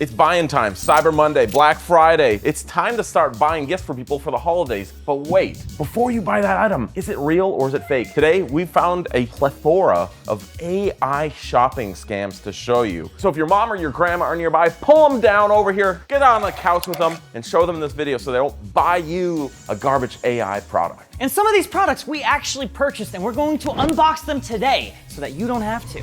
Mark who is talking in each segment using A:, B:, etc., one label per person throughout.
A: It's Buyin Time, Cyber Monday, Black Friday. It's time to start buying gifts for people for the holidays. But wait, before you buy that item, is it real or is it fake? Today, we found a plethora of AI shopping scams to show you. So if your mom or your grandma are nearby, pull them down over here, get on the couch with them, and show them this video so they don't buy you a garbage AI product.
B: And some of these products we actually purchased, and we're going to unbox them today so that you don't have to.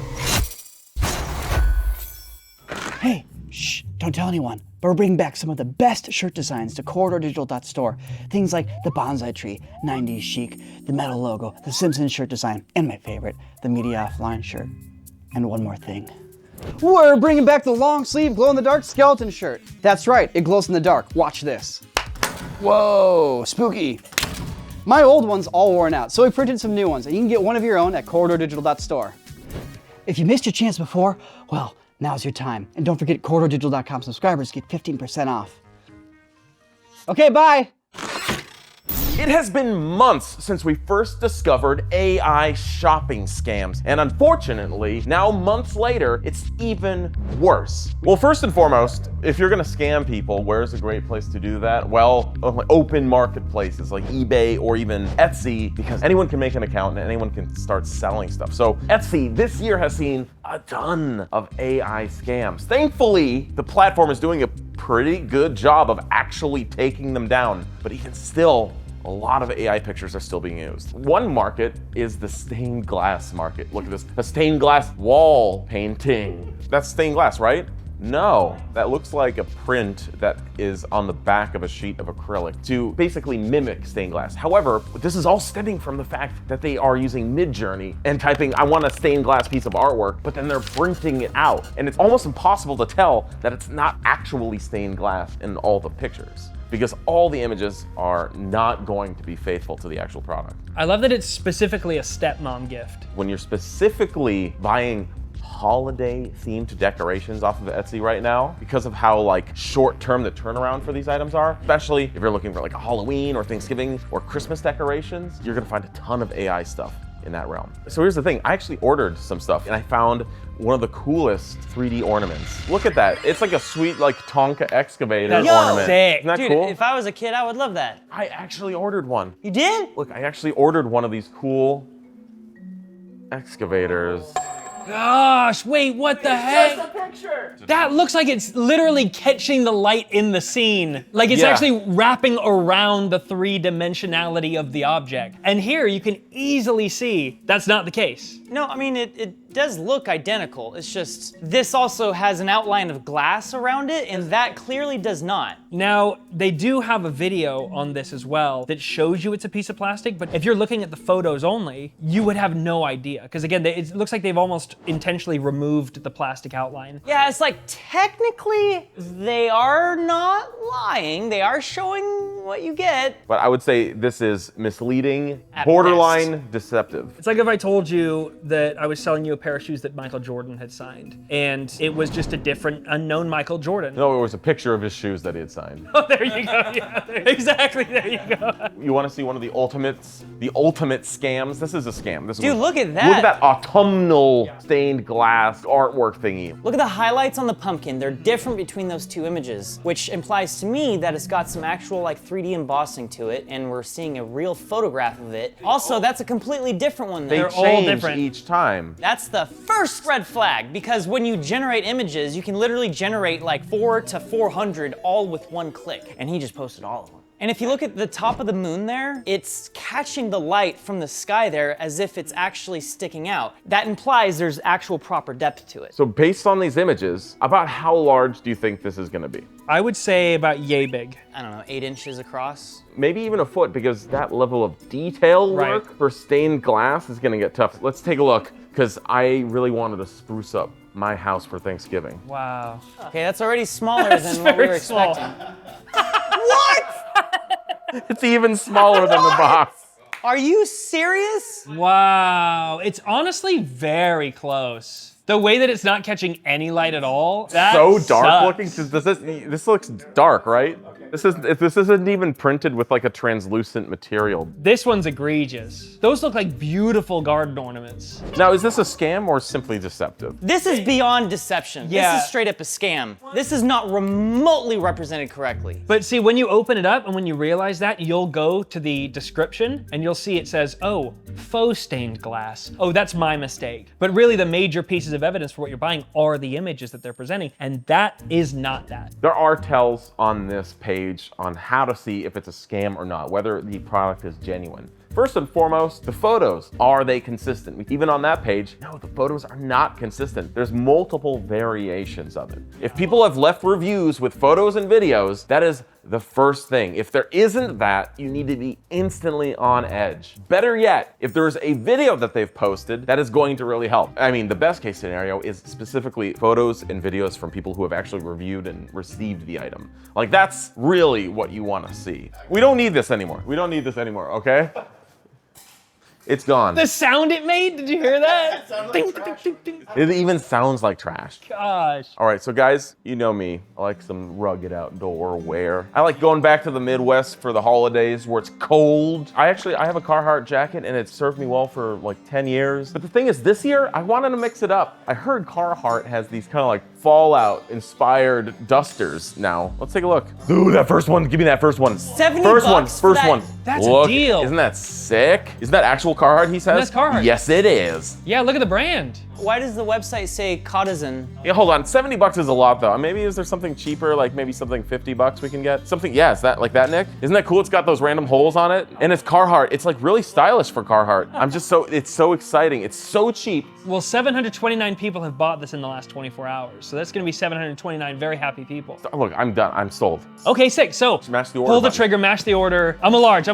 C: Hey, shh, don't tell anyone. But we're bringing back some of the best shirt designs to corridordigital.store. Things like the bonsai tree, 90s chic, the metal logo, the Simpsons shirt design, and my favorite, the media offline shirt. And one more thing. We're bringing back the long sleeve glow-in-the-dark skeleton shirt. That's right, it glows in the dark. Watch this. Whoa, spooky. My old one's all worn out, so we printed some new ones, and you can get one of your own at corridordigital.store. If you missed your chance before, well, now's your time. And don't forget, corridordigital.com subscribers get 15% off. Okay, bye.
A: It has been months since we first discovered AI shopping scams. And unfortunately, now months later, it's even worse. Well, first and foremost, if you're gonna scam people, where's a great place to do that? Well, open marketplaces like eBay or even Etsy, because anyone can make an account and anyone can start selling stuff. So Etsy this year has seen a ton of AI scams. Thankfully, the platform is doing a pretty good job of actually taking them down, but even still, a lot of AI pictures are still being used. One market is the stained glass market. Look at this, a stained glass wall painting. That's stained glass, right? No, that looks like a print that is on the back of a sheet of acrylic to basically mimic stained glass. However, this is all stemming from the fact that they are using Midjourney and typing, I want a stained glass piece of artwork, but then they're printing it out. And it's almost impossible to tell that it's not actually stained glass in all the pictures, because all the images are not going to be faithful to the actual product.
D: I love that it's specifically a stepmom gift.
A: When you're specifically buying holiday themed decorations off of Etsy right now, because of how like short term the turnaround for these items are, especially if you're looking for like a Halloween or Thanksgiving or Christmas decorations, you're gonna find a ton of AI stuff in that realm. So here's the thing, I actually ordered some stuff and I found one of the coolest 3D ornaments. Look at that. It's like a sweet like Tonka excavator ornament.
D: Sick.
A: Isn't that
B: Dude,
A: cool?
B: if I was a kid, I would love that.
A: I actually ordered one.
B: You did?
A: Look, I actually ordered one of these cool excavators.
D: Gosh, wait, what the heck?
A: Just a picture.
D: That looks like it's literally catching the light in the scene. Like it's
A: Yeah.
D: actually wrapping around the three-dimensionality of the object. And here you can easily see that's not the case.
B: No, I mean, it does look identical. It's just, this also has an outline of glass around it, and that clearly does not.
D: Now, they do have a video on this as well that shows you it's a piece of plastic, but if you're looking at the photos only, you would have no idea. Because again, it looks like they've almost intentionally removed the plastic outline.
B: Yeah, it's like, technically, they are not lying. They are showing what you get.
A: But I would say this is misleading,
B: At
A: borderline deceptive.
D: It's like if I told you that I was selling you a pair of shoes that Michael Jordan had signed, and it was just a different, unknown Michael Jordan.
A: No, it was a picture of his shoes that he had signed.
D: Oh, there you go, yeah, exactly, there you go.
A: You want to see one of the ultimate scams? This is a scam. This
B: Dude,
A: was,
B: look at that.
A: Look at that autumnal stained glass artwork thingy.
B: Look at the highlights on the pumpkin. They're different between those two images, which implies to me that it's got some actual like 3D embossing to it, and we're seeing a real photograph of it. Also, that's a completely different one
A: They
B: there.
D: all
A: change
D: different.
A: each time.
B: That's the first red flag, because when you generate images, you can literally generate like 400 to 400 all with one click. And he just posted all of them. And if you look at the top of the moon there, it's catching the light from the sky there as if it's actually sticking out. That implies there's actual proper depth to it.
A: So based on these images, about how large do you think this is gonna be?
D: I would say about yay big.
B: I don't know, 8 inches across.
A: Maybe even a foot, because that level of detail work
D: Right.
A: for stained glass is gonna get tough. Let's take a look, because I really wanted to spruce up my house for Thanksgiving.
D: Wow.
B: Okay, that's already smaller
D: That's
B: than what we
D: very
B: were
D: small.
B: expecting.
A: It's even smaller than the box.
B: Are you serious?
D: Wow, it's honestly very close. The way that it's not catching any light at all, that
A: So dark
D: sucks.
A: looking. This looks dark, right? This isn't even printed with like a translucent material.
D: This one's egregious. Those look like beautiful garden ornaments.
A: Now, is this a scam or simply deceptive?
B: This is beyond deception.
D: Yeah.
B: This is straight up a scam. This is not remotely represented correctly.
D: But see, when you open it up and when you realize that, you'll go to the description and you'll see it says, oh, faux stained glass. Oh, that's my mistake. But really the major pieces of evidence for what you're buying are the images that they're presenting, and that is not that.
A: There are tells on this page on how to see if it's a scam or not, whether the product is genuine. First and foremost, the photos. Are they consistent? Even on that page, no, the photos are not consistent. There's multiple variations of it. If people have left reviews with photos and videos, that is the first thing. If there isn't that, you need to be instantly on edge. Better yet, if there's a video that they've posted, that is going to really help. I mean, the best case scenario is specifically photos and videos from people who have actually reviewed and received the item. Like, that's really what you want to see. We don't need this anymore. We don't need this anymore, okay? It's gone.
D: The sound it made, did you hear that? Ding, ding, ding, ding.
A: It even sounds like trash.
D: Gosh.
A: All right, so guys, you know me. I like some rugged outdoor wear. I like going back to the Midwest for the holidays where it's cold. I have a Carhartt jacket and it's served me well for like 10 years. But the thing is, this year, I wanted to mix it up. I heard Carhartt has these kind of like Fallout-inspired dusters now. Let's take a look. Ooh, that first one. Give me that first one.
B: 70
A: First one.
B: bucks for
A: First
B: that?
A: one.
D: That's a
A: Look,
D: deal.
A: Isn't that sick? Isn't that actual Carhartt, he says?
D: That's Carhartt.
A: Yes, it is.
D: Yeah, look at the brand.
B: Why does the website say Cotizen?
A: Yeah, hold on. 70 bucks is a lot though. Maybe is there something cheaper, like maybe something 50 bucks we can get? Something, yeah, is that like that, Nick? Isn't that cool? It's got those random holes on it. And it's Carhartt. It's like really stylish for Carhartt. It's so exciting. It's so cheap.
D: Well, 729 people have bought this in the last 24 hours. So that's gonna be 729 very happy people.
A: Look, I'm done. I'm sold.
D: Okay, sick. So
A: Smash the order
D: pull the
A: button.
D: trigger, mash the order. I'm a large.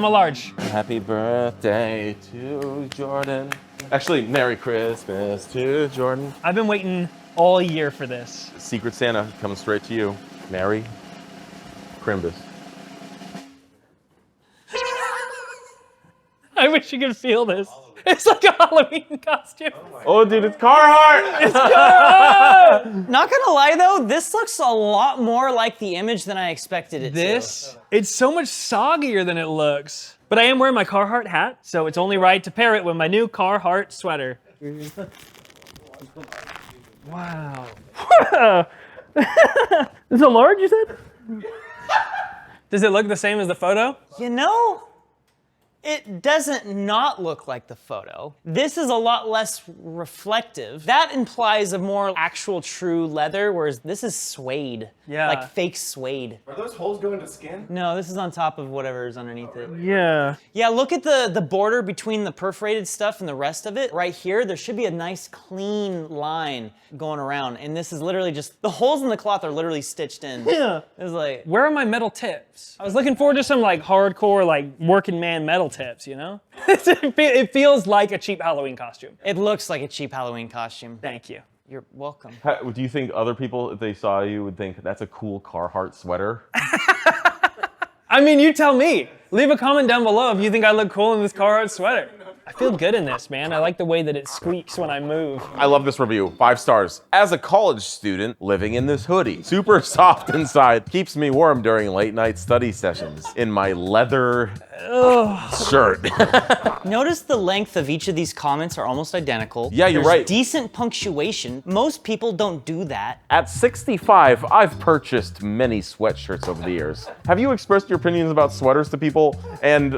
A: Happy birthday to Jordan. Actually, Merry Christmas to Jordan.
D: I've been waiting all year for this.
A: Secret Santa coming straight to you. Merry Crimbus.
D: I wish you could feel this. It's like a Halloween costume.
A: Oh, dude, it's Carhartt!
B: Not gonna lie though, this looks a lot more like the image than I expected it
D: This, it's so much soggier than it looks. But I am wearing my Carhartt hat, so it's only right to pair it with my new Carhartt sweater. Wow. Is it large, you said? Does it look the same as the photo?
B: to. You know, it doesn't not look like the photo. This is a lot less reflective. That implies a more actual true leather, whereas this is suede.
D: Yeah.
B: Like fake suede.
E: Are those holes going to skin?
B: No, this is on top of whatever is underneath it.
D: Yeah.
B: Yeah, look at the border between the perforated stuff and the rest of it. Right here, there should be a nice clean line going around. And this is literally just, the holes in the cloth are literally stitched in.
D: Yeah.
B: It's like,
D: Where are my metal tips? I was looking forward to some like hardcore, like working man metal tips, you know? It feels like a cheap Halloween costume.
B: it looks like a cheap Halloween costume.
D: Thank you.
B: You're welcome.
A: Do you think other people, if they saw you, would think that's a cool Carhartt sweater?
D: I mean, you tell me. Leave a comment down below if you think I look cool in this Carhartt sweater. I feel good in this, man. I like the way that it squeaks when I move.
A: I love this review. 5 stars. As a college student living in this hoodie, super soft inside, keeps me warm during late night study sessions in my leather shirt.
B: Notice the length of each of these comments are almost identical.
A: Yeah, you're
B: There's
A: right.
B: Decent punctuation. Most people don't do that.
A: At 65, I've purchased many sweatshirts over the years. Have you expressed your opinions about sweaters to people and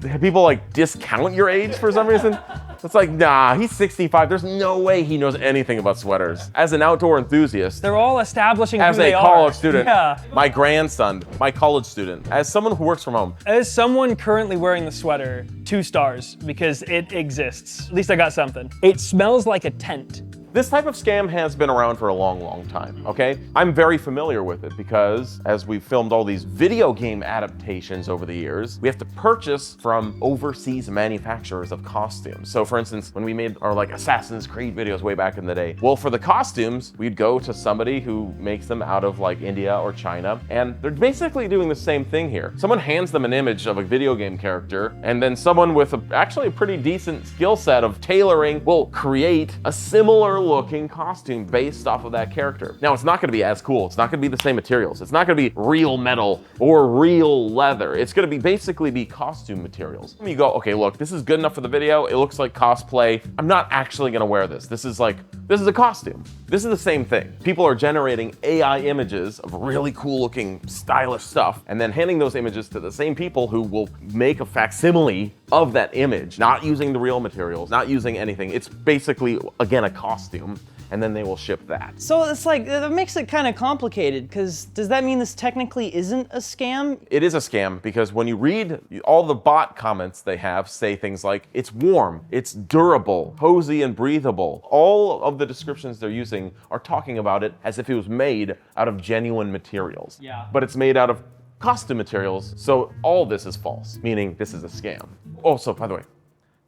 A: have people like discount your age for some reason? It's like, nah, he's 65. There's no way he knows anything about sweaters. As an outdoor enthusiast,
D: They're all establishing
A: as
D: who they
A: a
D: are.
A: college student,
D: Yeah.
A: my grandson, my college student, as someone who works from home,
D: As someone currently wearing the sweater, 2 stars because it exists. At least I got something. It smells like a tent.
A: this type of scam has been around for a long, long time, okay? I'm very familiar with it because as we've filmed all these video game adaptations over the years, we have to purchase from overseas manufacturers of costumes. So for instance, when we made our like Assassin's Creed videos way back in the day, well, for the costumes, we'd go to somebody who makes them out of like India or China, and they're basically doing the same thing here. Someone hands them an image of a video game character, and then someone with actually a pretty decent skill set of tailoring will create a similar looking costume based off of that character. Now, it's not gonna be as cool. It's not gonna be the same materials. It's not gonna be real metal or real leather. It's gonna be basically be costume materials. You go, okay, look, this is good enough for the video. It looks like cosplay. I'm not actually gonna wear this. This is a costume. This is the same thing. People are generating AI images of really cool looking, stylish stuff, and then handing those images to the same people who will make a facsimile of that image, not using the real materials, not using anything. It's basically, again, a costume, and then they will ship that.
B: So it's like, that makes it kind of complicated, because does that mean this technically isn't a scam?
A: It is a scam because when you read all the bot comments they have say things like, it's warm, it's durable, cozy and breathable. All of the descriptions they're using are talking about it as if it was made out of genuine materials.
D: Yeah.
A: But it's made out of costume materials, so all this is false, meaning this is a scam. Also, by the way,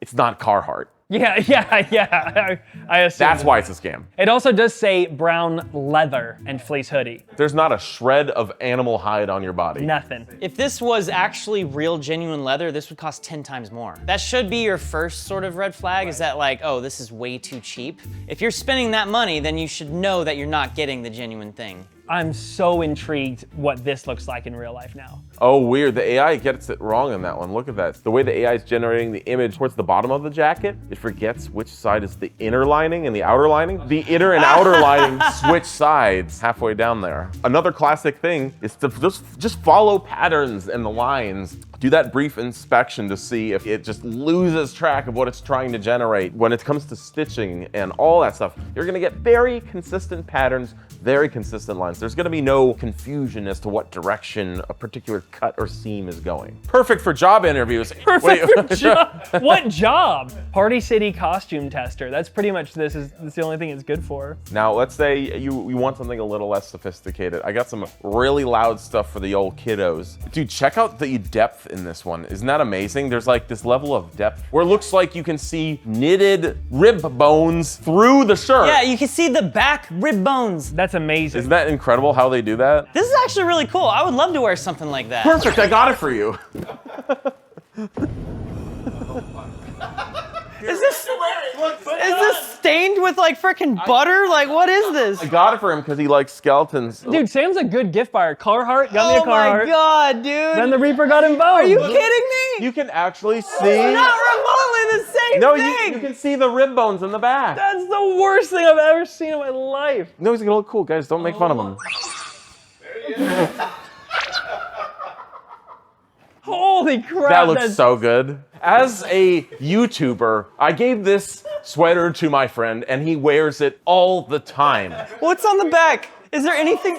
A: it's not Carhartt.
D: Yeah. I assume.
A: That's why it's a scam.
D: It also does say brown leather and fleece hoodie.
A: There's not a shred of animal hide on your body.
D: Nothing.
B: If this was actually real, genuine leather, this would cost 10 times more. That should be your first sort of red flag, is that like, oh, this is way too cheap. If you're spending that money, then you should know that you're not getting the genuine thing.
D: I'm so intrigued what this looks like in real life now.
A: Oh, weird. The AI gets it wrong on that one. Look at that. The way the AI is generating the image towards the bottom of the jacket, it forgets which side is the inner lining and the outer lining. The inner and outer lining switch sides halfway down there. Another classic thing is to just follow patterns and the lines. Do that brief inspection to see if it just loses track of what it's trying to generate. When it comes to stitching and all that stuff, you're gonna get very consistent patterns, very consistent lines. There's gonna be no confusion as to what direction a particular cut or seam is going. Perfect for job interviews.
D: What job? Party City costume tester. That's pretty much that's the only thing it's good for.
A: Now, let's say you want something a little less sophisticated. I got some really loud stuff for the old kiddos. Dude, check out the depth in this one. Isn't that amazing? There's like this level of depth where it looks like you can see knitted rib bones through the shirt.
B: Yeah, you can see the back rib bones.
D: That's amazing.
A: Isn't that incredible how they do that?
B: This is actually really cool. I would love to wear something like that.
A: Perfect, I got it for you.
B: Is this stained with like freaking butter? Like, what is this?
A: I got it for him because he likes skeletons.
D: Dude, Sam's a good gift buyer. Carhartt got me a
B: Oh
D: Carhartt.
B: my god, dude.
D: Then the Reaper got involved.
B: Are you kidding me?
A: You can actually see.
B: It's not remotely the same
A: No,
B: thing.
A: you can see the rib bones in the back.
D: That's the worst thing I've ever seen in my life.
A: No, he's gonna look cool, guys. Don't make fun of him.
D: Holy crap.
A: That looks
D: that's
A: so good. As a YouTuber, I gave this sweater to my friend, and he wears it all the time.
B: What's on the back? Is there anything?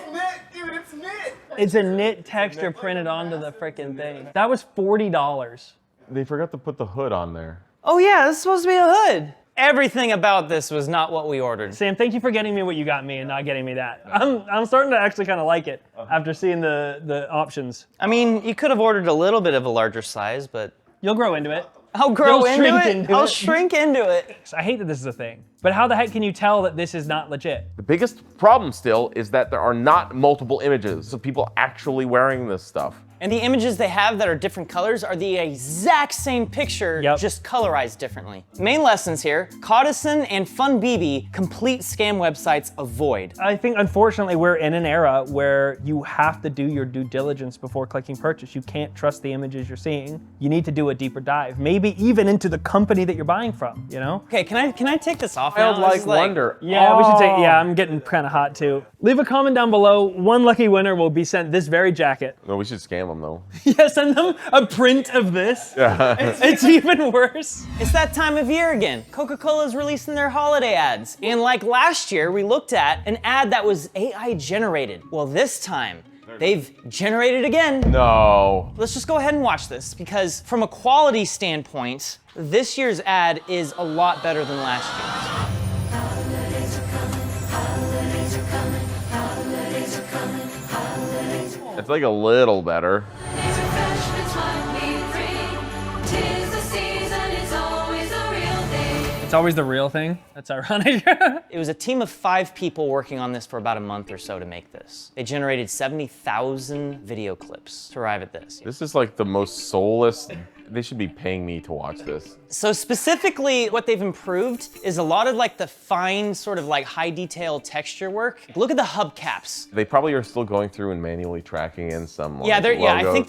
E: Dude, it's knit.
D: It's a knit texture printed onto the freaking thing. That was $40.
A: They forgot to put the hood on there.
B: Oh yeah, this is supposed to be a hood. Everything about this was not what we ordered.
D: Sam, thank you for getting me what you got me and not getting me that. I'm starting to actually kind of like it after seeing the options.
B: I mean, you could have ordered a little bit of a larger size, but
D: You'll grow into it.
B: I'll grow
D: You'll
B: into
D: shrink
B: it.
D: into
B: I'll
D: it.
B: shrink into it.
D: I hate that this is a thing. But how the heck can you tell that this is not legit?
A: The biggest problem still is that there are not multiple images of people actually wearing this stuff.
B: And the images they have that are different colors are the exact same picture,
D: Yep.
B: just colorized differently. Main lessons here: Codison and FunBB, complete scam websites avoid.
D: I think, unfortunately, we're in an era where you have to do your due diligence before clicking purchase. You can't trust the images you're seeing. You need to do a deeper dive, maybe even into the company that you're buying from, you know?
B: Okay, can I take this off now? This
A: Childlike
B: is like-
A: wonder.
D: Yeah, we should take, yeah, I'm getting kind of hot too. Leave a comment down below. One lucky winner will be sent this very jacket.
A: No, we should scam them though.
D: Yeah, send them a print of this.
A: Yeah.
D: It's even worse.
B: It's that time of year again. Coca-Cola's releasing their holiday ads. And like last year, we looked at an ad that was AI generated. Well, this time, they've generated again.
A: No.
B: Let's just go ahead and watch this, because from a quality standpoint, this year's ad is a lot better than last year's.
A: It's like a little better.
D: It's always the real thing. That's ironic.
B: It was a team of 5 people working on this for about a month or so to make this. They generated 70,000 video clips to arrive at this.
A: This is like the most soulless, They should be paying me to watch this.
B: So specifically, what they've improved is a lot of like the fine sort of like high detail texture work. Look at the hubcaps.
A: They probably are still going through and manually tracking in some like,
B: Yeah, I
A: logos.
B: think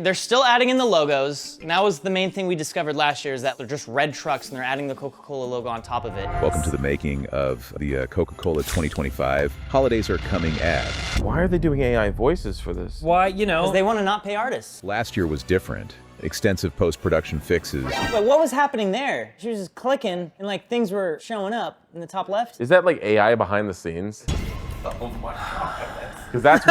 B: they're still adding in the logos. And that was the main thing we discovered last year is that they're just red trucks and they're adding the Coca-Cola logo on top of it.
E: Welcome to the making of the Coca-Cola 2025 Holidays Are Coming ad.
A: Why are they doing AI voices for this?
D: Why, you know,
B: Because they want to not pay artists.
E: Last year was different. Extensive post-production fixes.
B: But what was happening there? She was just clicking and like things were showing up in the top left.
A: Is that like AI behind the scenes? Oh my God. Because that's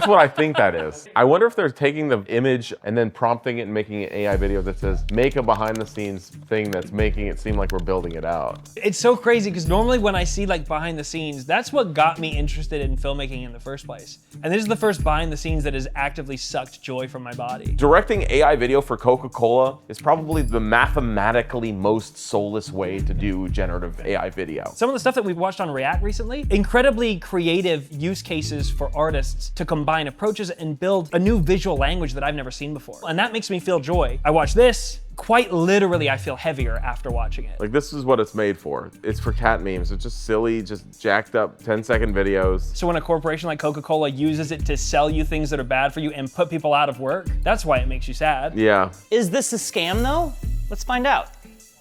A: what I think that is. I wonder if they're taking the image and then prompting it and making an AI video that says, make a behind the scenes thing that's making it seem like we're building it out.
D: it's so crazy because normally when I see like behind the scenes, that's what got me interested in filmmaking in the first place. And this is the first behind the scenes that has actively sucked joy from my body.
A: Directing AI video for Coca-Cola is probably the mathematically most soulless way to do generative AI video.
D: Some of the stuff that we've watched on React recently, incredibly creative use cases for artists to combine approaches and build a new visual language that I've never seen before. And that makes me feel joy. I watch this, quite literally I feel heavier after watching it.
A: Like this is what it's made for. It's for cat memes. It's just silly, just jacked up 10-second videos.
D: So when a corporation like Coca-Cola uses it to sell you things that are bad for you and put people out of work, that's why it makes you sad.
A: Yeah.
B: Is this a scam though? Let's find out.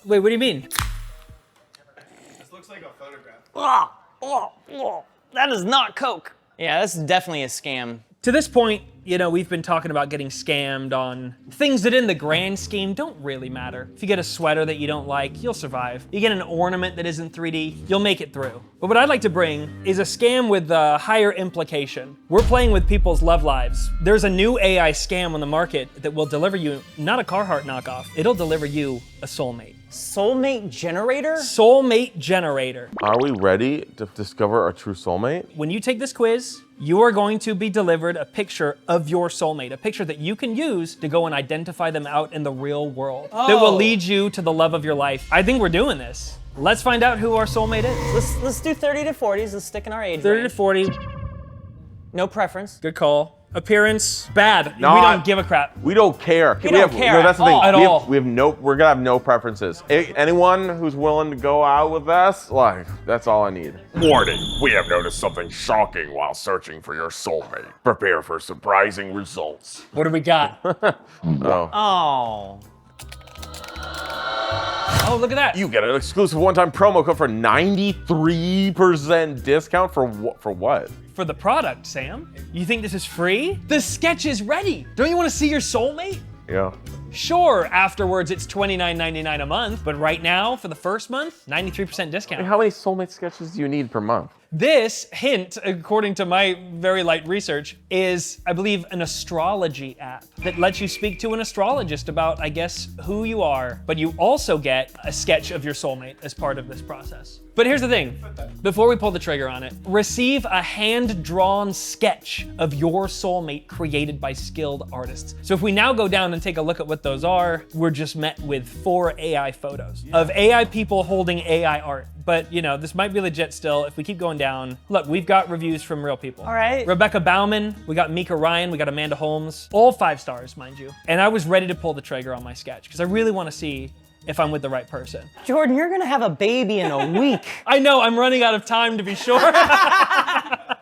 D: Wait, what do you mean?
F: This looks like a photograph.
B: That is not Coke. Yeah, that's definitely a scam.
D: To this point, you know, we've been talking about getting scammed on things that in the grand scheme don't really matter. If you get a sweater that you don't like, you'll survive. You get an ornament that isn't 3D, you'll make it through. But what I'd like to bring is a scam with a higher implication. We're playing with people's love lives. There's a new AI scam on the market that will deliver you not a Carhartt knockoff, it'll deliver you a soulmate.
B: Soulmate Generator?
D: Soulmate Generator.
A: Are we ready to discover our true soulmate?
D: When you take this quiz, you are going to be delivered a picture of your soulmate, a picture that you can use to go and identify them out in the real world. That will lead you to the love of your life. I think we're doing this. Let's find out who our soulmate is.
B: Let's do 30 to 40s. Let's stick in our age
D: 30 to
B: range.
D: 40,
B: No preference.
D: good call. Appearance, bad.
A: No,
D: we don't give a crap.
A: We don't care.
B: We don't care
A: No, that's the
B: at
A: thing.
B: all.
D: At all.
A: We're gonna have no preferences. Anyone who's willing to go out with us, like, that's all I need.
G: Warning, we have noticed something shocking while searching for your soulmate. Prepare for surprising results.
D: What do we got?
B: Oh.
D: Oh, look at that.
A: You get an exclusive one-time promo code for 93% discount for what?
D: For the product, Sam. You think this is free? The sketch is ready. Don't you want to see your soulmate?
A: Yeah.
D: Sure, afterwards it's $29.99 a month, but right now, for the first month, 93% discount.
A: How many soulmate sketches do you need per month?
D: This hint, according to my very light research, is, I believe, an astrology app that lets you speak to an astrologist about, I guess, who you are. But you also get a sketch of your soulmate as part of this process. But here's the thing, before we pull the trigger on it, receive a hand-drawn sketch of your soulmate created by skilled artists. So if we now go down and take a look at what those are, we're just met with 4 AI photos of AI people holding AI art. But, you know, this might be legit still. If we keep going down, look, we've got reviews from real people.
B: All right.
D: Rebecca Bauman, we got Mika Ryan, we got Amanda Holmes, all 5 stars, mind you. And I was ready to pull the trigger on my sketch because I really want to see if I'm with the right person.
B: Jordan, you're gonna have a baby in a week.
D: I know, I'm running out of time to be sure.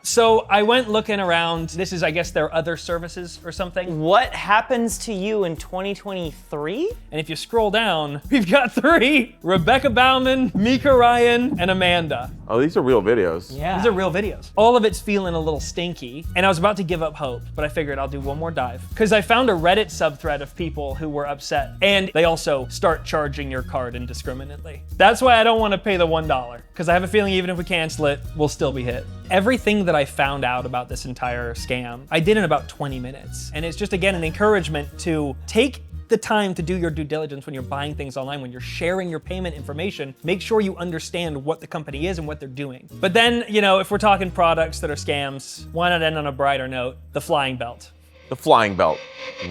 D: So I went looking around. This is, I guess, their other services or something.
B: What happens to you in 2023?
D: And if you scroll down, we've got 3. Rebecca Bauman, Mika Ryan, and Amanda.
A: Oh, these are real videos.
B: Yeah.
D: These are real videos. All of it's feeling a little stinky, and I was about to give up hope, but I figured I'll do one more dive. Because I found a Reddit subthread of people who were upset, and they also start charging your card indiscriminately. That's why I don't want to pay the $1, because I have a feeling even if we cancel it, we'll still be hit. Everything that I found out about this entire scam, I did in about 20 minutes. And it's just, again, an encouragement to take the time to do your due diligence when you're buying things online, when you're sharing your payment information. Make sure you understand what the company is and what they're doing. But then, you know, if we're talking products that are scams, why not end on a brighter note? The flying belt.
A: The flying belt.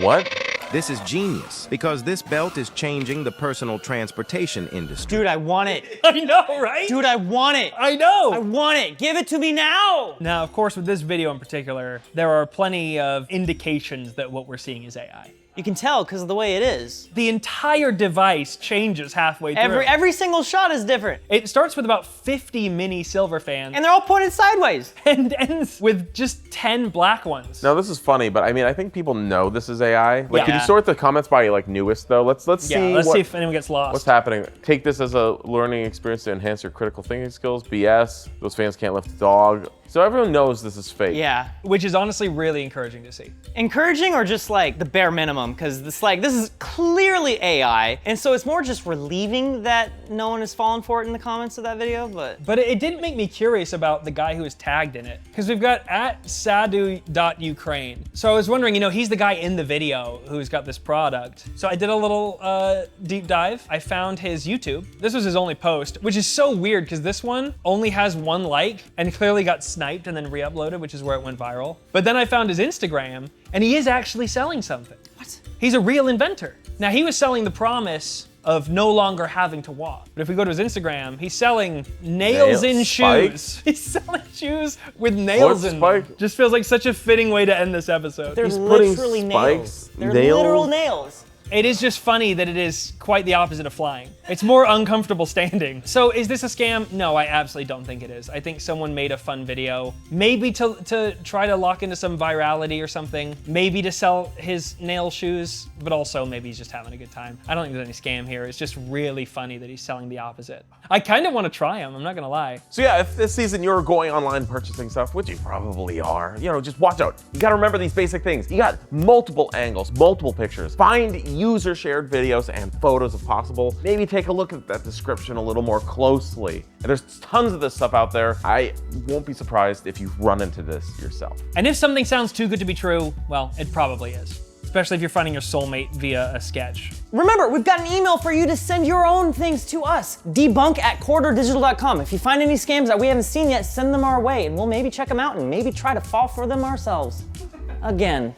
A: What?
H: This is genius, because this belt is changing the personal transportation industry.
B: Dude, I want it.
D: I know, right?
B: Dude, I want it.
D: I know.
B: I want it. Give it to me now.
D: Now, of course, with this video in particular, there are plenty of indications that what we're seeing is AI.
B: You can tell because of the way it is.
D: The entire device changes halfway through.
B: Every single shot is different.
D: It starts with about 50 mini silver fans
B: And they're all pointed sideways.
D: and ends with just 10 black ones.
A: Now this is funny, but I mean, I think people know this is AI. Like, can you
B: Yeah.
A: sort the comments by like newest though? Let's
D: Yeah,
A: see.
D: let's see if anyone gets lost.
A: What's happening? Take this as a learning experience to enhance your critical thinking skills. BS. Those fans can't lift a dog. So everyone knows this is fake.
B: Yeah.
D: Which is honestly really encouraging to see.
B: Encouraging or just like the bare minimum? Because this is clearly AI, and so it's more just relieving that no one has fallen for it in the comments of that video. But
D: It did make me curious about the guy who was tagged in it. Because we've got @sadu.ukraine. So I was wondering, he's the guy in the video who's got this product. So I did a little deep dive. I found his YouTube. This was his only post, which is so weird because this one only has 1 like and clearly got sniped and then re-uploaded, which is where it went viral. But then I found his Instagram, and he is actually selling something.
B: what?
D: He's a real inventor. Now, he was selling the promise of no longer having to walk. But if we go to his Instagram, he's selling nails in shoes.
A: Spikes?
D: He's selling shoes with nails
A: Foot
D: in
A: spike?
D: them. Just feels like such a fitting way to end this episode.
B: They're
A: He's putting
B: literally
A: spikes,
B: nails. They're
A: nails.
B: literal nails.
D: It is just funny that it is quite the opposite of flying. It's more uncomfortable standing. So is this a scam? No, I absolutely don't think it is. I think someone made a fun video, maybe to try to lock into some virality or something, maybe to sell his nail shoes, but also maybe he's just having a good time. I don't think there's any scam here. It's just really funny that he's selling the opposite. I kind of want to try them, I'm not gonna lie.
A: So yeah, if this season you're going online purchasing stuff, which you probably are, just watch out. You gotta remember these basic things. You got multiple angles, multiple pictures. Find user shared videos and photos if possible. Maybe take a look at that description a little more closely. And there's tons of this stuff out there. I won't be surprised if you run into this yourself.
D: And if something sounds too good to be true, well, it probably is. Especially if you're finding your soulmate via a sketch.
B: Remember, we've got an email for you to send your own things to us. debunk@corridordigital.com. If you find any scams that we haven't seen yet, send them our way and we'll maybe check them out and maybe try to fall for them ourselves. Again.